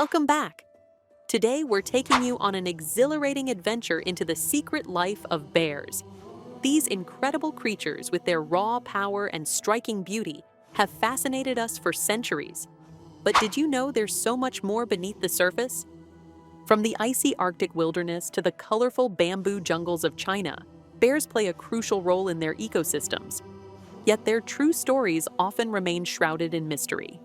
Welcome back! Today we're taking you on an exhilarating adventure into the secret life of bears. These incredible creatures, with their raw power and striking beauty, have fascinated us for centuries. But did you know there's so much more beneath the surface? From the icy Arctic wilderness to the colorful bamboo jungles of China, bears play a crucial role in their ecosystems. Yet their true stories often remain shrouded in mystery.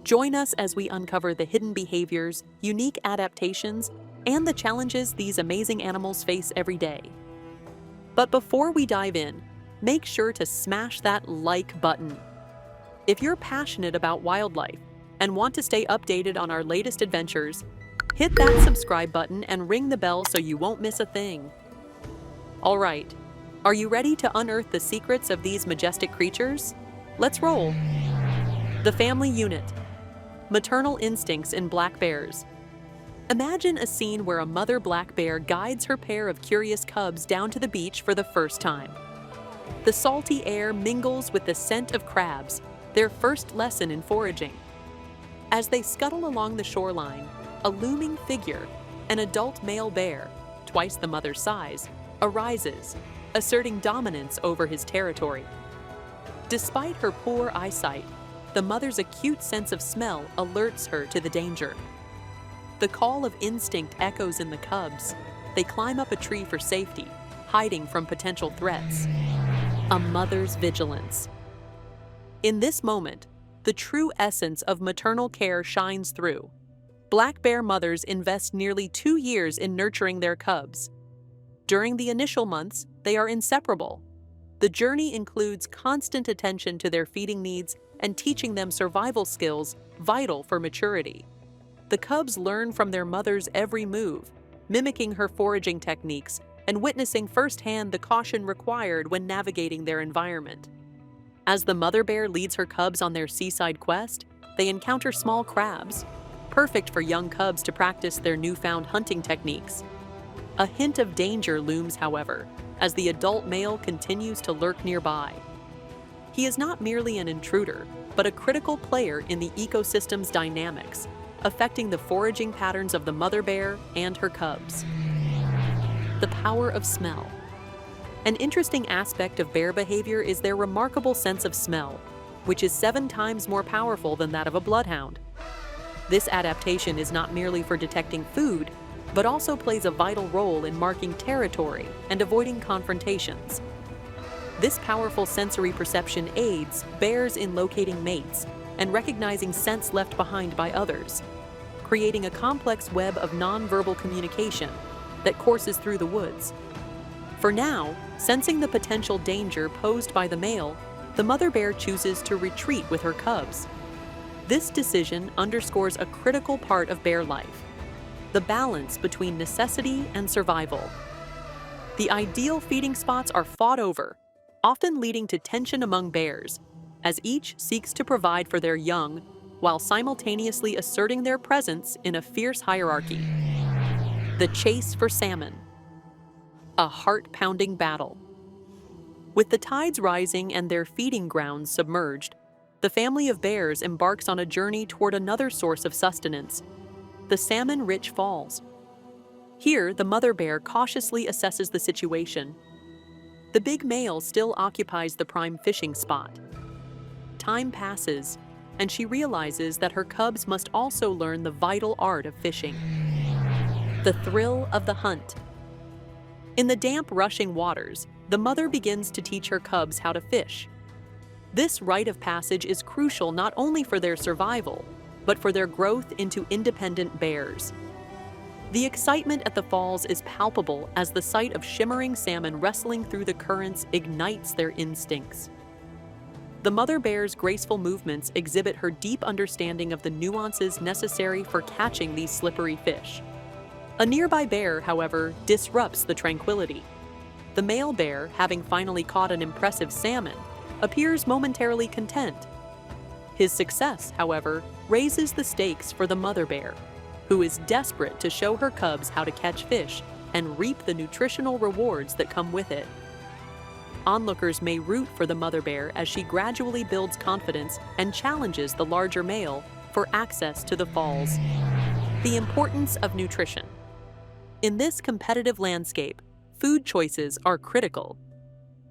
Join us as we uncover the hidden behaviors, unique adaptations, and the challenges these amazing animals face every day. But before we dive in, make sure to smash that like button. If you're passionate about wildlife and want to stay updated on our latest adventures, hit that subscribe button and ring the bell so you won't miss a thing. All right, are you ready to unearth the secrets of these majestic creatures? Let's roll. The family unit. Maternal instincts in black bears. Imagine a scene where a mother black bear guides her pair of curious cubs down to the beach for the first time. The salty air mingles with the scent of crabs, their first lesson in foraging. As they scuttle along the shoreline, a looming figure, an adult male bear, twice the mother's size, arises, asserting dominance over his territory. Despite her poor eyesight, the mother's acute sense of smell alerts her to the danger. The call of instinct echoes in the cubs. They climb up a tree for safety, hiding from potential threats. A mother's vigilance. In this moment, the true essence of maternal care shines through. Black bear mothers invest nearly 2 years in nurturing their cubs. During the initial months, they are inseparable. The journey includes constant attention to their feeding needs and teaching them survival skills vital for maturity. The cubs learn from their mother's every move, mimicking her foraging techniques and witnessing firsthand the caution required when navigating their environment. As the mother bear leads her cubs on their seaside quest, they encounter small crabs, perfect for young cubs to practice their newfound hunting techniques. A hint of danger looms, however, as the adult male continues to lurk nearby. He is not merely an intruder, but a critical player in the ecosystem's dynamics, affecting the foraging patterns of the mother bear and her cubs. The power of smell. An interesting aspect of bear behavior is their remarkable sense of smell, which is 7 times more powerful than that of a bloodhound. This adaptation is not merely for detecting food, but also plays a vital role in marking territory and avoiding confrontations. This powerful sensory perception aids bears in locating mates and recognizing scents left behind by others, creating a complex web of nonverbal communication that courses through the woods. For now, sensing the potential danger posed by the male, the mother bear chooses to retreat with her cubs. This decision underscores a critical part of bear life: the balance between necessity and survival. The ideal feeding spots are fought over, often leading to tension among bears, as each seeks to provide for their young while simultaneously asserting their presence in a fierce hierarchy. The chase for salmon. A heart-pounding battle. With the tides rising and their feeding grounds submerged, the family of bears embarks on a journey toward another source of sustenance: the salmon-rich falls. Here, the mother bear cautiously assesses the situation. The big male still occupies the prime fishing spot. Time passes, and she realizes that her cubs must also learn the vital art of fishing. The thrill of the hunt. In the damp, rushing waters, the mother begins to teach her cubs how to fish. This rite of passage is crucial not only for their survival, but for their growth into independent bears. The excitement at the falls is palpable as the sight of shimmering salmon wrestling through the currents ignites their instincts. The mother bear's graceful movements exhibit her deep understanding of the nuances necessary for catching these slippery fish. A nearby bear, however, disrupts the tranquility. The male bear, having finally caught an impressive salmon, appears momentarily content. His success, however, raises the stakes for the mother bear, who is desperate to show her cubs how to catch fish and reap the nutritional rewards that come with it. Onlookers may root for the mother bear as she gradually builds confidence and challenges the larger male for access to the falls. The importance of nutrition. In this competitive landscape, food choices are critical.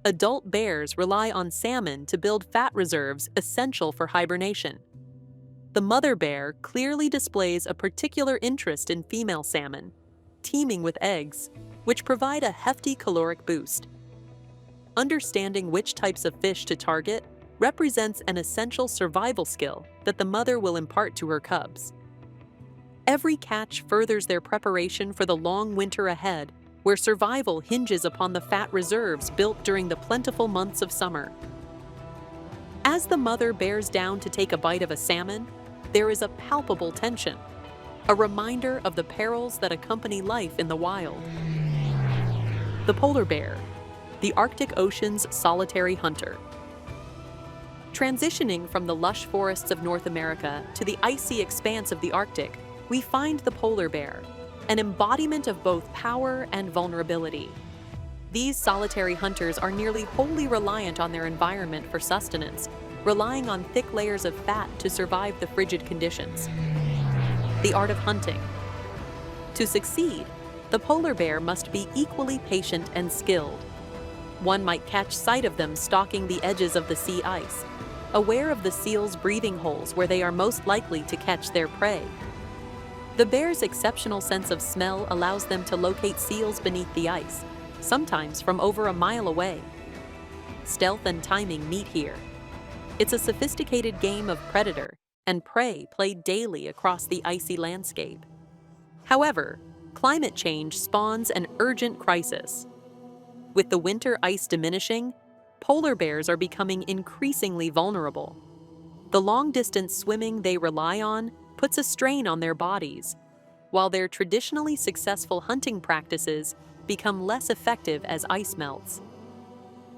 Adult bears rely on salmon to build fat reserves essential for hibernation. The mother bear clearly displays a particular interest in female salmon, teeming with eggs, which provide a hefty caloric boost. Understanding which types of fish to target represents an essential survival skill that the mother will impart to her cubs. Every catch furthers their preparation for the long winter ahead, where survival hinges upon the fat reserves built during the plentiful months of summer. As the mother bears down to take a bite of a salmon, there is a palpable tension, a reminder of the perils that accompany life in the wild. The polar bear, the Arctic Ocean's solitary hunter. Transitioning from the lush forests of North America to the icy expanse of the Arctic, we find the polar bear, an embodiment of both power and vulnerability. These solitary hunters are nearly wholly reliant on their environment for sustenance, relying on thick layers of fat to survive the frigid conditions. The art of hunting. To succeed, the polar bear must be equally patient and skilled. One might catch sight of them stalking the edges of the sea ice, aware of the seals' breathing holes where they are most likely to catch their prey. The bear's exceptional sense of smell allows them to locate seals beneath the ice, sometimes from over a mile away. Stealth and timing meet here. It's a sophisticated game of predator and prey played daily across the icy landscape. However, climate change spawns an urgent crisis. With the winter ice diminishing, polar bears are becoming increasingly vulnerable. The long-distance swimming they rely on puts a strain on their bodies, while their traditionally successful hunting practices become less effective as ice melts.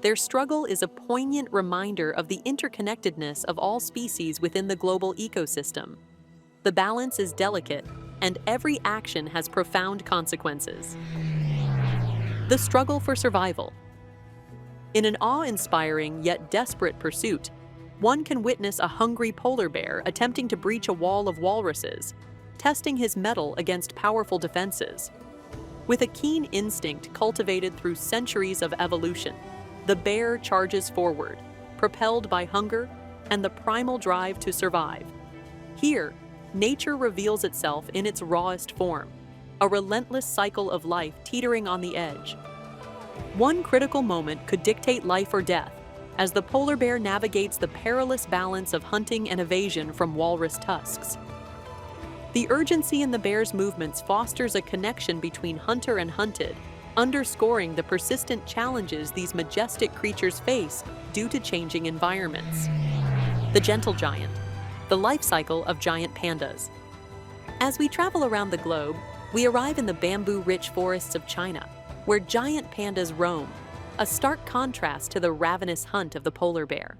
Their struggle is a poignant reminder of the interconnectedness of all species within the global ecosystem. The balance is delicate, and every action has profound consequences. The struggle for survival. In an awe-inspiring yet desperate pursuit, one can witness a hungry polar bear attempting to breach a wall of walruses, testing his mettle against powerful defenses. With a keen instinct cultivated through centuries of evolution, the bear charges forward, propelled by hunger and the primal drive to survive. Here, nature reveals itself in its rawest form, a relentless cycle of life teetering on the edge. One critical moment could dictate life or death, as the polar bear navigates the perilous balance of hunting and evasion from walrus tusks. The urgency in the bear's movements fosters a connection between hunter and hunted, underscoring the persistent challenges these majestic creatures face due to changing environments. The gentle giant, the life cycle of giant pandas. As we travel around the globe, we arrive in the bamboo-rich forests of China, where giant pandas roam, a stark contrast to the ravenous hunt of the polar bear.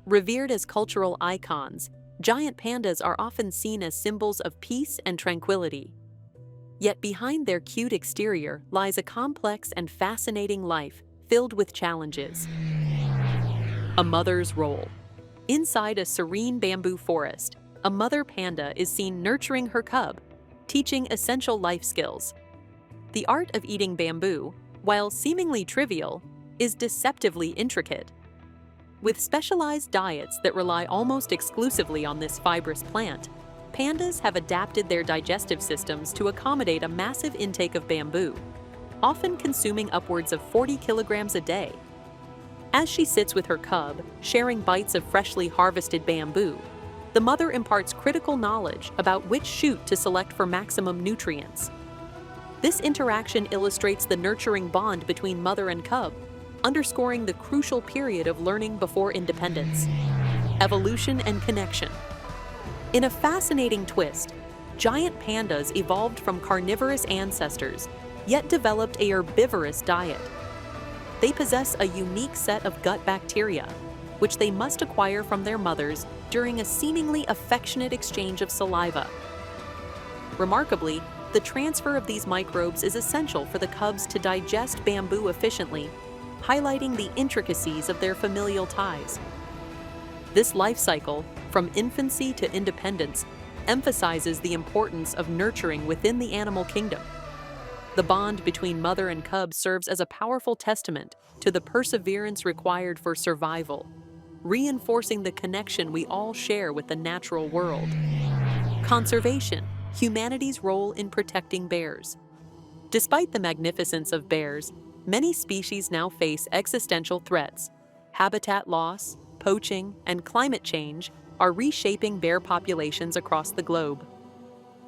Revered as cultural icons, giant pandas are often seen as symbols of peace and tranquility. Yet behind their cute exterior lies a complex and fascinating life filled with challenges. A mother's role. Inside a serene bamboo forest, a mother panda is seen nurturing her cub, teaching essential life skills. The art of eating bamboo, while seemingly trivial, is deceptively intricate. With specialized diets that rely almost exclusively on this fibrous plant, pandas have adapted their digestive systems to accommodate a massive intake of bamboo, often consuming upwards of 40 kilograms a day. As she sits with her cub, sharing bites of freshly harvested bamboo, the mother imparts critical knowledge about which shoot to select for maximum nutrients. This interaction illustrates the nurturing bond between mother and cub, underscoring the crucial period of learning before independence. Evolution and connection. In a fascinating twist, giant pandas evolved from carnivorous ancestors, yet developed a herbivorous diet. They possess a unique set of gut bacteria, which they must acquire from their mothers during a seemingly affectionate exchange of saliva. Remarkably, the transfer of these microbes is essential for the cubs to digest bamboo efficiently, highlighting the intricacies of their familial ties. This life cycle, from infancy to independence, emphasizes the importance of nurturing within the animal kingdom. The bond between mother and cub serves as a powerful testament to the perseverance required for survival, reinforcing the connection we all share with the natural world. Conservation, humanity's role in protecting bears. Despite the magnificence of bears, many species now face existential threats. Habitat loss, poaching, and climate change are reshaping bear populations across the globe.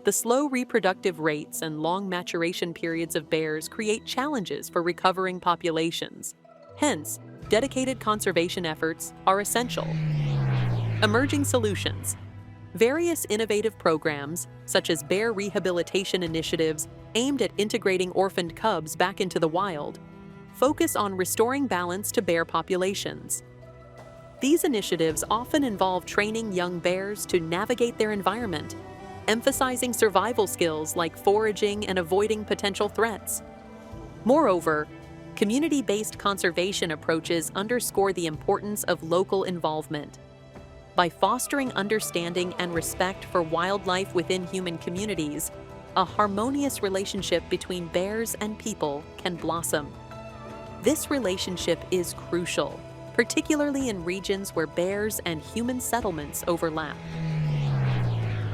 The slow reproductive rates and long maturation periods of bears create challenges for recovering populations. Hence, dedicated conservation efforts are essential. Emerging solutions. Various innovative programs, such as bear rehabilitation initiatives aimed at integrating orphaned cubs back into the wild, focus on restoring balance to bear populations. These initiatives often involve training young bears to navigate their environment, emphasizing survival skills like foraging and avoiding potential threats. Moreover, community-based conservation approaches underscore the importance of local involvement. By fostering understanding and respect for wildlife within human communities, a harmonious relationship between bears and people can blossom. This relationship is crucial, particularly in regions where bears and human settlements overlap.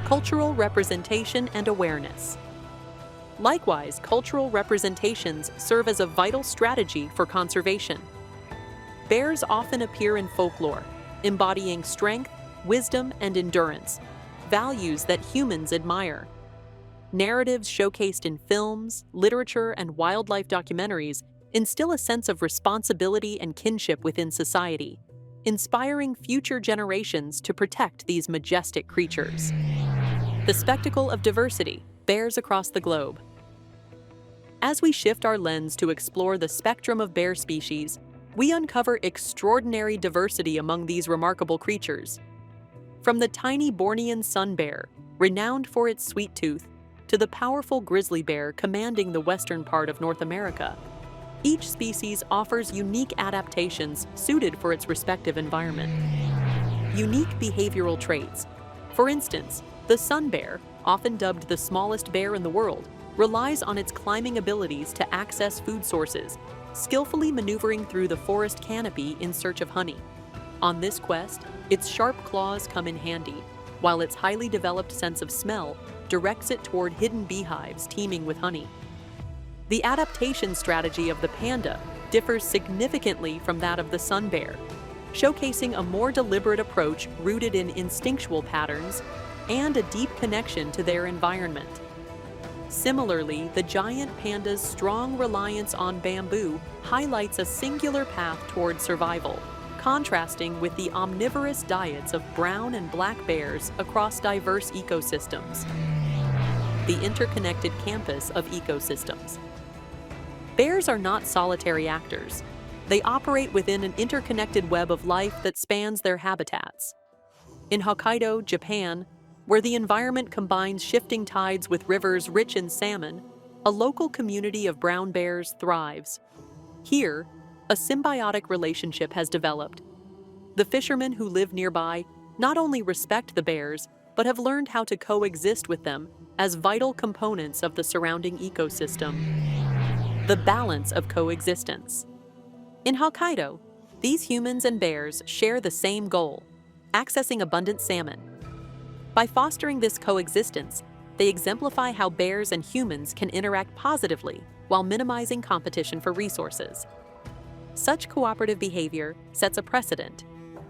Cultural representation and awareness. Likewise, cultural representations serve as a vital strategy for conservation. Bears often appear in folklore, embodying strength, wisdom, and endurance, values that humans admire. Narratives showcased in films, literature, and wildlife documentaries instill a sense of responsibility and kinship within society, inspiring future generations to protect these majestic creatures. The spectacle of diversity, bears across the globe. As we shift our lens to explore the spectrum of bear species, we uncover extraordinary diversity among these remarkable creatures. From the tiny Bornean sun bear, renowned for its sweet tooth, to the powerful grizzly bear commanding the western part of North America, each species offers unique adaptations suited for its respective environment. Unique behavioral traits. For instance, the sun bear, often dubbed the smallest bear in the world, relies on its climbing abilities to access food sources, skillfully maneuvering through the forest canopy in search of honey. On this quest, its sharp claws come in handy, while its highly developed sense of smell directs it toward hidden beehives teeming with honey. The adaptation strategy of the panda differs significantly from that of the sun bear, showcasing a more deliberate approach rooted in instinctual patterns and a deep connection to their environment. Similarly, the giant panda's strong reliance on bamboo highlights a singular path toward survival, contrasting with the omnivorous diets of brown and black bears across diverse ecosystems. The interconnected campus of ecosystems. Bears are not solitary actors. They operate within an interconnected web of life that spans their habitats. In Hokkaido, Japan, where the environment combines shifting tides with rivers rich in salmon, a local community of brown bears thrives. Here, a symbiotic relationship has developed. The fishermen who live nearby not only respect the bears, but have learned how to coexist with them as vital components of the surrounding ecosystem. The balance of coexistence. In Hokkaido, these humans and bears share the same goal: accessing abundant salmon. By fostering this coexistence, they exemplify how bears and humans can interact positively while minimizing competition for resources. Such cooperative behavior sets a precedent,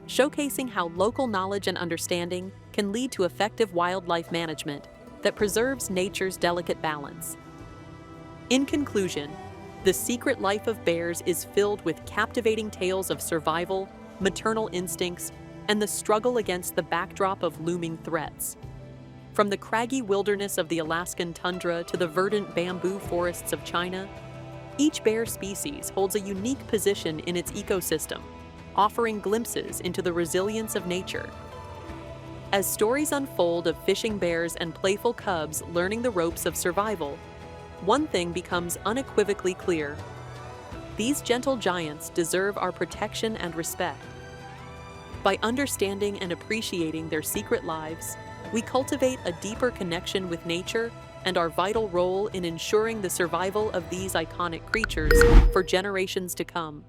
showcasing how local knowledge and understanding can lead to effective wildlife management that preserves nature's delicate balance. In conclusion, the secret life of bears is filled with captivating tales of survival, maternal instincts, and the struggle against the backdrop of looming threats. From the craggy wilderness of the Alaskan tundra to the verdant bamboo forests of China, each bear species holds a unique position in its ecosystem, offering glimpses into the resilience of nature. As stories unfold of fishing bears and playful cubs learning the ropes of survival, one thing becomes unequivocally clear: these gentle giants deserve our protection and respect. By understanding and appreciating their secret lives, we cultivate a deeper connection with nature and our vital role in ensuring the survival of these iconic creatures for generations to come.